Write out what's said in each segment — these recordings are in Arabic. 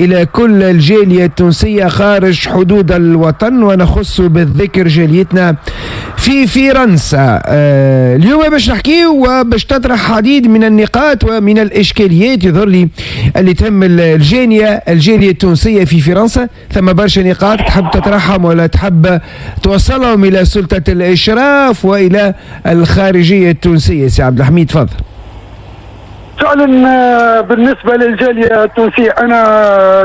إلى كل الجالية التونسية خارج حدود الوطن، ونخص بالذكر جاليتنا في فرنسا. اليوم باش نحكي وباش تطرح عديد من النقاط ومن الإشكاليات يظهر لي اللي تهم الجالية التونسية في فرنسا. ثم برشا نقاط تحب تطرحهم ولا تحب توصلهم إلى سلطة الإشراف وإلى الخارجية التونسية. سي عبد الحميد تفضل. فعلا بالنسبه للجاليه التونسيه، انا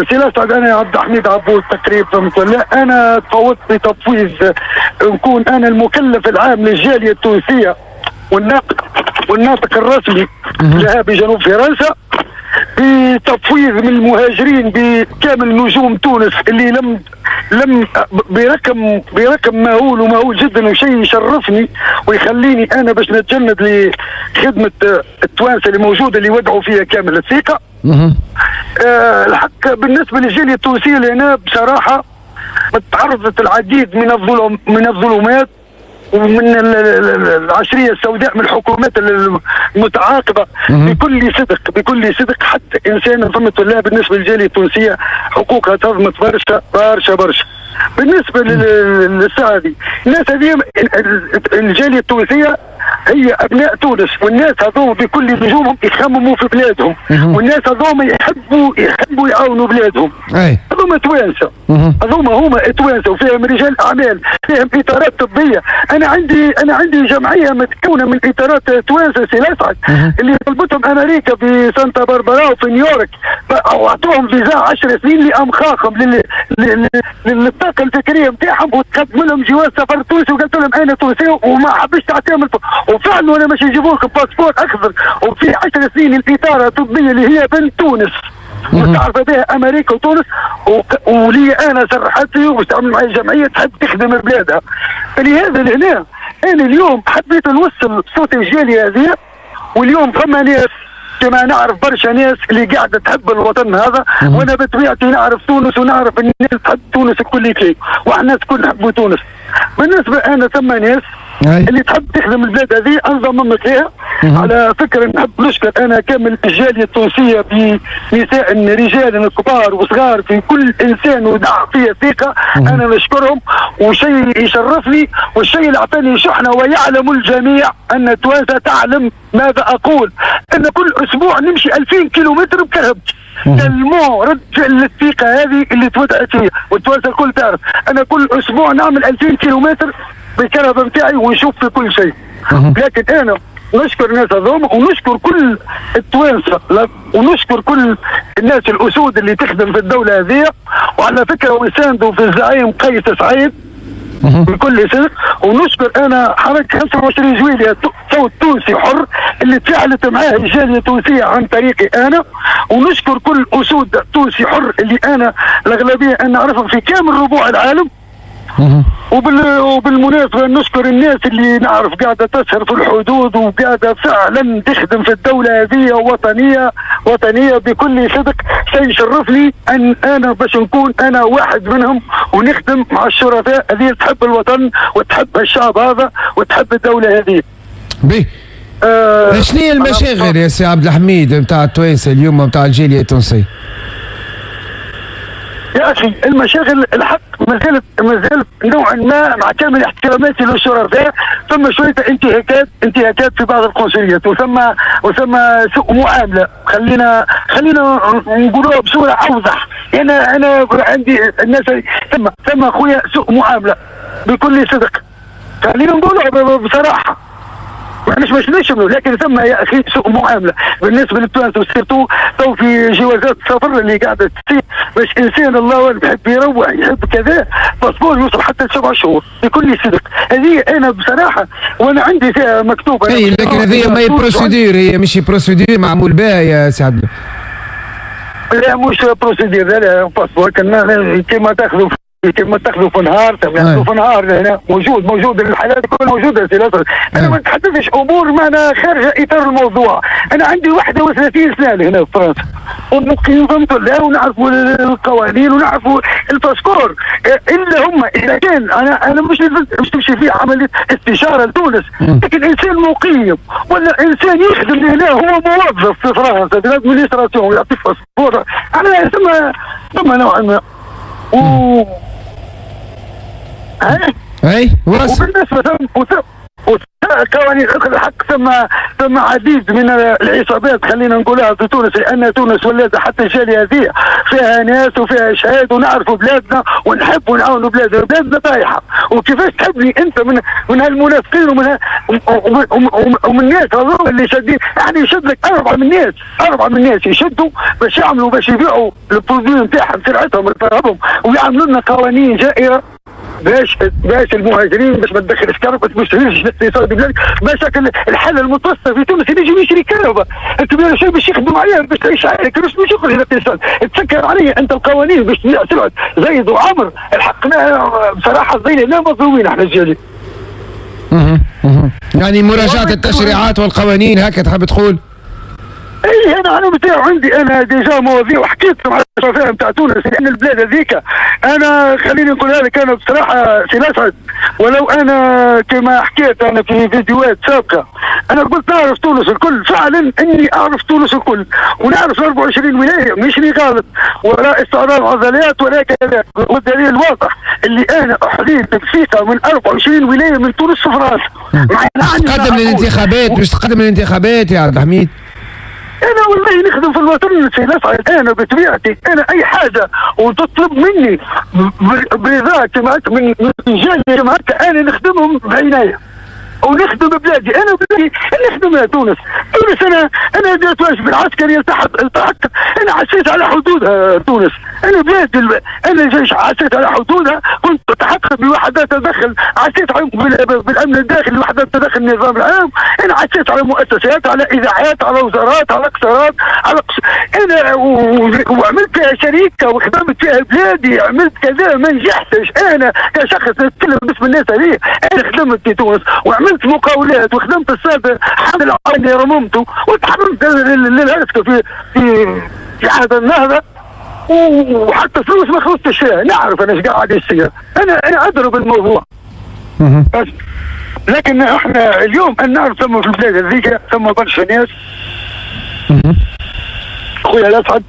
سي اسعد، انا عبد الحميد عبود تقريبا، فهمت ولا؟ انا تفوضت بتفويض نكون انا المكلف العام للجاليه التونسيه والناطق الرسمي لها بجنوب فرنسا، بتفويض من المهاجرين بكامل نجوم تونس اللي لم برقم مهول جدا، وشيء يشرفني ويخليني انا باش نتجند لخدمه التوانسه اللي موجوده اللي ودعوا فيها كامل الثقه. الحق بالنسبه للجاليه التونسيه اللي هنا بصراحه تعرضت العديد من الظلمات ومن العشريه السوداء من الحكومات المتعاقبه بكل صدق حتى انسان فهمت ولا؟ بالنسبه للجاليه التونسيه حقوقها تضمت برشا. بالنسبه للسعدي، الناس هذه الجاليه التونسيه هي ابناء تونس، والناس هذوما بكل نجومهم يخمموا في بلادهم، والناس هذوما يحبوا يعاونوا بلادهم. هذوما توانسه، هما توانسه، وفيهم رجال اعمال، فيهم اطارات طبيه. انا عندي جمعيه متكونه من اطارات توانسه سي اسعد اللي طلبتهم امريكا في سانتا باربرا وفي نيويورك، واعطوهم فيزا 10 سنين لامخاخهم للطاقه الفكريه نتاعهم، وتقدم لهم جواز سفر تونسي، وقلت لهم انا تونسي وما حبيتش تعطيهم وفعلا وانا باش يجيبوا لكم باسبور اخضر وفي 10 سنين الاطاره الطبيه اللي هي بنت تونس متعرفه بها امريكا وتونس، ولي انا سرحتي واستعمل معي جمعيه تحب تخدم بلادها. فلهذا هنا انا اليوم حبيت نوصل صوت الجاليه هذه، واليوم فما ناس كما نعرف برشا ناس اللي قاعده تحب الوطن هذا، وانا بطبيعتي نعرف تونس ونعرف الناس تحب تونس الكل كلي، واحنا الكل نحبوا تونس. بالنسبه انا ثم ناس اللي تحب تخدم البلاد هذه انضم فيها. على فكره نحب نشكر انا كامل الجاليه التونسيه بنساء رجال كبار وصغار، في كل انسان ودع فيه ثقه انا نشكرهم، وشيء يشرفني والشيء اللي اعطاني شحنه، ويعلم الجميع ان توانسه تعلم ماذا اقول، ان كل اسبوع نمشي 2000 كيلومتر بكرهبتي. المو رجع للثقه هذه اللي تودعت فيها، والتوانسه الكل تعرف انا كل اسبوع نعمل 2000 كيلومتر بالكرهبه نتاعي ونشوف في كل شيء. لكن انا نشكر الناس هذوما، ونشكر كل التوانسه، ونشكر كل الناس الاسود اللي تخدم في الدوله هذه، وعلى فكره ويساندوا في الزعيم قيس سعيد بكل صدق. ونشكر انا حركه 25 جويلية صوت تونسي حر اللي تفاعلت معاه الجاليه التونسيه عن طريقي انا، ونشكر كل اسود تونسي حر اللي انا الاغلبيه انا اعرفهم في كامل ربوع العالم. وبالمناسبة نشكر الناس اللي نعرف قاعدة تسهر في الحدود وقاعدة فعلا تخدم في الدولة هذه وطنية بكل صدق. شيء يشرفني أن أنا باش نكون أنا واحد منهم ونخدم مع الشرفاء هذه تحب الوطن وتحب الشعب هذا وتحب الدولة هذه. شنو هي المشاغل يا سي عبد الحميد نتاع التوانسة اليوم نتاع الجالية التونسية؟ يا اخي المشاغل الحق ما زالت نوعا ما مع كامل احتراماتي للشرفاء، ثم شويه انتهاكات في بعض القنصليات، وثم سوء معامله. خلينا نقولوها بصوره اوضح. انا عندي الناس ثم اخويا سوء معامله بكل صدق، خلينا نقولها بصراحه، مش نشمله، لكن ثم يا اخي سوء معامله بالنسبه للتوانسه، وسيرتو تو في جوازات السفر اللي قاعده تصير باش انسان الله بحب يروح يحب كذا باسبور يوصل حتى 7 شهور بكل صدق. هذه انا بصراحه وانا عندي فيها مكتوبه. اي لكن هذه ما هي بروسيدور، هي مش بروسيدور معمول بها يا سي عبد. لا مش بروسيدور، لا باسبور كما تاخذوا يتم تاخذوا في نهار تاخذوا في نهار هنا موجود الحالات كلها موجوده سي الاسد. انا ما نتحدثش امور معنا خارج اطار الموضوع. انا عندي 31 سنه هنا في فرنسا ونقيم فهمت الله ونعرفوا القوانين ونعرفوا الباسبور الا هم اذا كان انا مش تمشي فيه عمليه استشاره لتونس لكن انسان مقيم ولا انسان يخدم هنا هو موظف في فرنسا في الادمنستراسيون يعطيك باسبور انا ثم نوعا ما اي وبالنسبه قوانين الحق ثم عديد من العصابات خلينا نقولها في تونس لان تونس ولات حتى الجاليه هذه فيها ناس وفيها شهاد ونعرفوا بلادنا ونحبوا نعاونوا بلادنا طايحه وكيفاش تحبني انت من هالمنافقين ومن الناس هذول اللي شادين يعني يشد لك اربعه من الناس يشدوا باش يبيعوا البرودوي نتاعهم سرعتهم ربهم ويعملوا لنا قوانين جائره باش المهاجرين باش ما تدخلش كهرباء باش تهرش الاقتصاد بلادك باش الحاله المتوسطه في تونس يجي يشري كهرباء الكبير شيء باش يخدم عليها باش تعيش عليك باش يخرج الاقتصاد تسكر عليا انت القوانين باش تبيع سلعه زيد وعمر الحق بصراحه زينا مظلومين احنا الجالي. يعني مراجعه التشريعات والقوانين هكا تحب تقول؟ اي انا بتاع عندي انا ديجا مواضيع وحكيت مع الشفاء نتاع تونس لان البلاد هذيك انا خليني نقول لك انا بصراحه سي الاسعد ولو انا كما حكيت انا في فيديوهات سابقه انا قلت نعرف تونس الكل فعلا اني اعرف تونس الكل ونعرف 24 ولايه مش غلط ولا استعراض عضلات ولا كذا والدليل الواضح اللي انا احريت بثقه من 24 ولايه من تونس في فرنسا. تقدم للانتخابات مش تقدم للانتخابات يا عبد الحميد؟ انا والله نخدم في الوطن سي الاسعد انا بطبيعتي انا اي حاجه وتطلب مني برضا من رجال جماعات انا نخدمهم بعنايه ونخدم بلادي انا بلادي نخدمها تونس انا ديت واجب العسكري التحقت انا عشيت على حدودها تونس انا بلادي انا جيش عشيت على حدودها كنت اتحقق بوحدات تدخل عشيت بالامن الداخلي وحدات تدخل النظام العام انا عشيت على مؤسسات على اذاعات على وزارات على قصارات انا وعملت فيها شركه وخدمت فيها بلادي عملت كذا ما نجحتش انا كشخص نتكلم باسم الناس هذه انا خدمت في تونس وعملت مقاولات وخدمت السادة حمد العقاني رممته وتحرمت للهرسكة في عهد النهضة وحتى فلوس ما خلصتش فيها نعرف انا ايش قاعد يصير انا اضرب الموضوع بس لكن احنا اليوم انا نعرف ثم في البلاد هذيك ثم برشا ناس اخويا الاسعد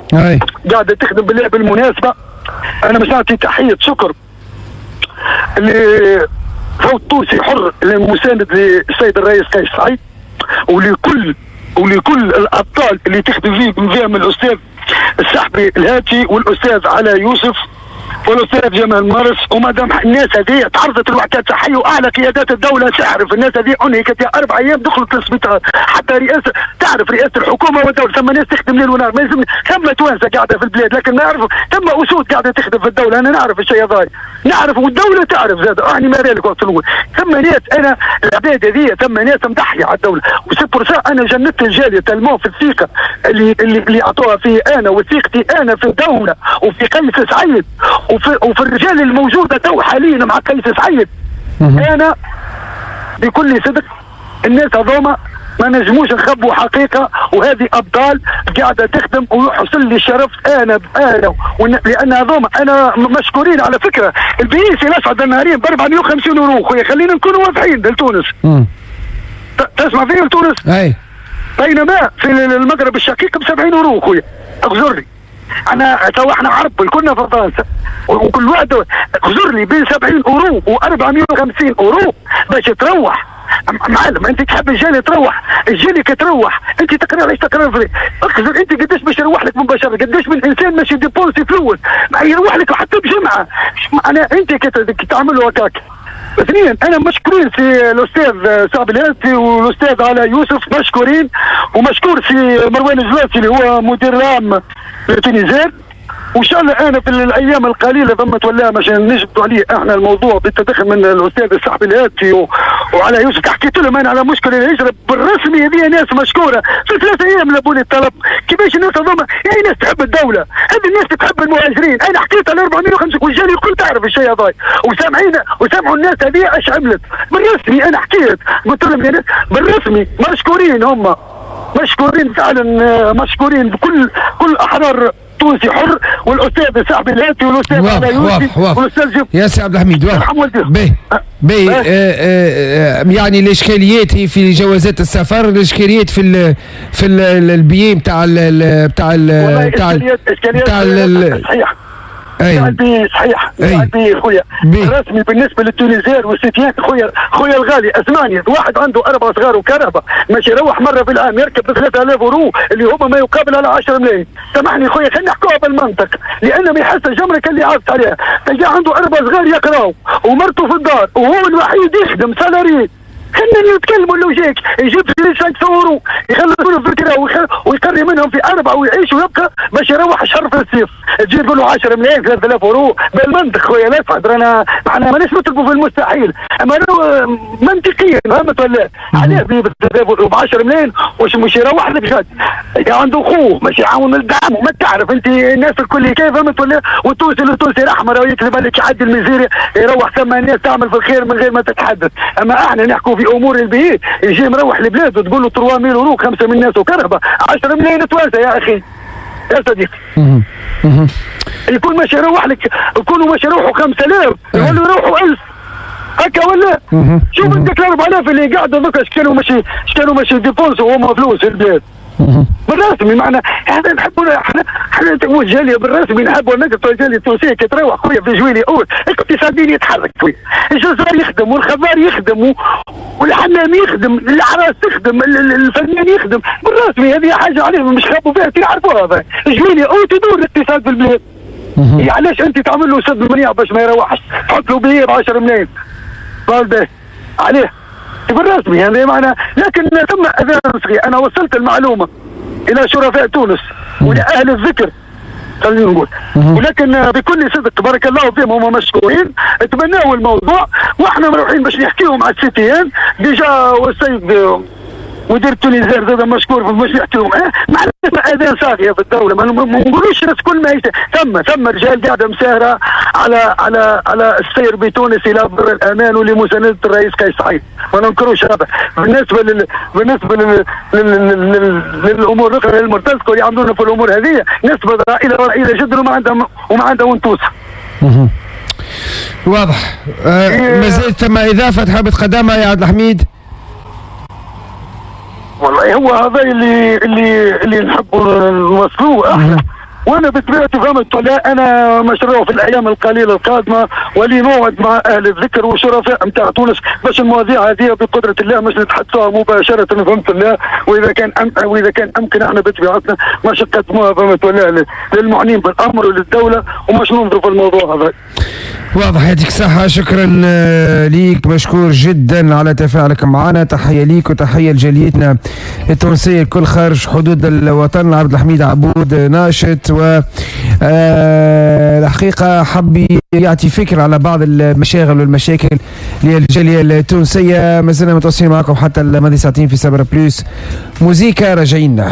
قاعدة تخدم بالمناسبة انا مش نعطي تحية شكر صوت تونسي حر المساند للسيد الرئيس قيس سعيد ولكل الابطال اللي تخدم فيه من الاستاذ السحبي الهاتي والاستاذ علاء يوسف والاستاذ جمال مارس ومادام الناس هذه تعرضت لوعكات صحيه واعلى قيادات الدوله تعرف الناس هذه انهكت 4 ايام دخلت للسبيطار حتى رئاسه الحكومه والدوله ثم ناس تخدم ليل ونهار ما يلزم ثم توانسه قاعده في البلاد لكن نعرفوا ثم اسود قاعده تخدم في الدوله انا نعرف الشيء هذا نعرف والدوله تعرف زاد يعني ما بالك وقت الاول ثم ناس انا العباد هذه ثم ناس مضحيه على الدوله وسي بور سا انا جندت الجاليه تلمون في الثقه اللي اعطوها في انا وثيقتي انا في الدوله وفي قيس سعيد وفي الرجال الموجوده تو حاليا مع قيس سعيد انا بكل صدق الناس هذوما ما نجموش نخبوا حقيقه وهذه ابطال قاعده تخدم ويحصل لي الشرف انا لان هذوما انا مشكورين على فكره البيس الاسعد النهارين ب 450 يورو خويا خلينا نكونوا واضحين لتونس تسمع فيه لتونس اي بينما في المغرب الشقيق ب 70 يورو خويا اغزرني انا تو احنا عرب كلنا في فرنسا وكل واحد اغزر لي بين 70 يورو و450 يورو باش تروح معلم انت تحب الجالي تروح الجالي كتروح انت تقرا علاش تقرا فري اخزر انت قداش باش يروح لك مباشره قداش من انسان ماشي ديبونسي فلوس ما يروح لك حتى بجمعه انا انت كتعملوا هكاك. اثنين انا مشكورين في الاستاذ صعب الهاتي والاستاذ علاء يوسف مشكورين ومشكور في مروان الجواسي اللي هو مدير العام لتونيزير وان شاء الله انا في الايام القليله ثم تولى مش نجبدوا عليه احنا الموضوع بالتدخل من الاستاذ الصاحب الهاتفي وعلى يوسف. حكيت لهم انا على مشكله الهجره بالرسمي، هذه ناس مشكوره في 3 ايام لابوني الطلب. كيفاش الناس هذوما يعني ناس تحب الدوله، هذه الناس تحب المهاجرين. انا حكيت على 450 والجالي الكل تعرف الشيء هذا، وسامعوا الناس هذه ايش عملت بالرسمي. انا حكيت قلت لهم يا ناس بالرسمي مشكورين، هم مشكورين فعلا، مشكورين بكل احرار تونسي حر، والاستاذ صاحب الهاتي والاستاذ علي يوسف والاستاذ يا سي عبد الحميد باهي. يعني الاشكاليات هي في جوازات السفر، الاشكاليات في البيين بتاع صحيح. صحيح خويا رسمي بالنسبه للتونسيين والسيتيان. خويا الغالي اسمعني، واحد عنده 4 صغار وكهرباء ماشي يروح مره في العام يركب ب 3000 يورو اللي هما ما يقابل على 10 ملايين. سامحني خويا خلينا نحكوها بالمنطق، لان ما يحس الجمرك اللي عاطت عليها. تلقى عنده 4 صغار يقراوا ومرته في الدار وهو الوحيد يخدم سالاري. خلينا نتكلموا اللوجيك، يجيب 500 يورو يخلصوا في الكرا ويقري منهم في 4 ويعيش ويبقى باش يروح شهر في الصيف. تجيب له 10 ملايين 3000 يورو بالمنطق خويا. لا تفضل، انا مانيش نطلبوا في المستحيل، اما منطقيا فهمت ولا؟ عليه ب 10 ملايين واش مش يروح لك غد؟ عنده خوه مش يعاون الدعم. ما تعرف انت الناس الكل كيف فهمت ولا؟ والتونسي الاحمر يكذب عليك يعدي الميزيريا يروح ثم الناس تعمل في الخير من غير ما تتحدث. اما احنا نحكوا في امور البيئة، يجي مروح لبلاده تقول له 3000 يورو 5 من الناس وكهرباء 10 ملايين توانسه يا اخي يا صديقي. يكون ماشي يروح لك، يكونوا ماشي يروحوا 5000 يقولوا يروحوا 1000 هكا ولا؟ شوف انت 4000 اللي قاعدوا ذوك اش كانوا ماشي ديبونسوا وهم فلوس في البلاد بالرسمي. معنا هذا نحبوا احنا الجاليه بالرسمي نحبوا نقطع الجاليه التونسيه كي تروح خويا في جويلي اول اقتصاديا يتحرك خويا. الجزائر يخدم والخضار يخدم والحمام يخدم، العراس تخدم، الفنان يخدم بالرسمي. هذه حاجه عليهم مش خابوا فيها يعرفوها هذا. جويلي او تدور الاقتصاد في البلاد. علاش انت تعمل له سد منيع باش ما يروحش تحط له بيه ب 10 ملايين بالباه عليه بالرسمي يعني معنا. لكن ثم اذان صغير، انا وصلت المعلومه الى شرفاء تونس ولاهل الذكر خلينا نقول، ولكن بكل صدق بارك الله فيهم هم مشكورين تبناوا الموضوع، واحنا مروحين باش نحكيهم على السيتيان ديجا. والسيد مدير التونسيين زاد مشكور باش نحكيهم معنا اذان صاغيه في الدوله. ما نقولوش الناس كل ما ثم رجال قاعده مساهره على السير بتونس الى بر الامان ولمسانده الرئيس قيس سعيد، ما ننكروش هذا. بالنسبه للامور الاخرى المرتزقه اللي عندنا في الامور هذه نسبه ضئيله جدا وما عندهم تونس. واضح. ما زالت ثم اضافه تحب تقدمها يا عبد الحميد؟ والله هو هذا اللي نحبوا نوصلوه احنا. وانا بطبيعتي فهمت ولا انا مشروع في الايام القليله القادمه ولي موعد مع اهل الذكر وشرفاء نتاع تونس باش المواضيع هذه بقدره الله مش نتحدثوها مباشره فهمت الله. واذا كان امكن احنا بطبيعتنا مش نقدموها فهمت ولا للمعنيين بالامر وللدوله ومش ننظروا في الموضوع هذا. واضح. يعطيك الصحة، شكرا ليك، مشكور جدا على تفاعلك معنا. تحية ليك وتحية لجاليتنا التونسية الكل خارج حدود الوطن. عبد الحميد عبود ناشط، والحقيقة حب يعطي فكرة على بعض المشاغل والمشاكل للجالية التونسية. ما زلنا متواصلين معكم حتى الماضي ساعتين في سبرا بلوس موزيكا. راجعين.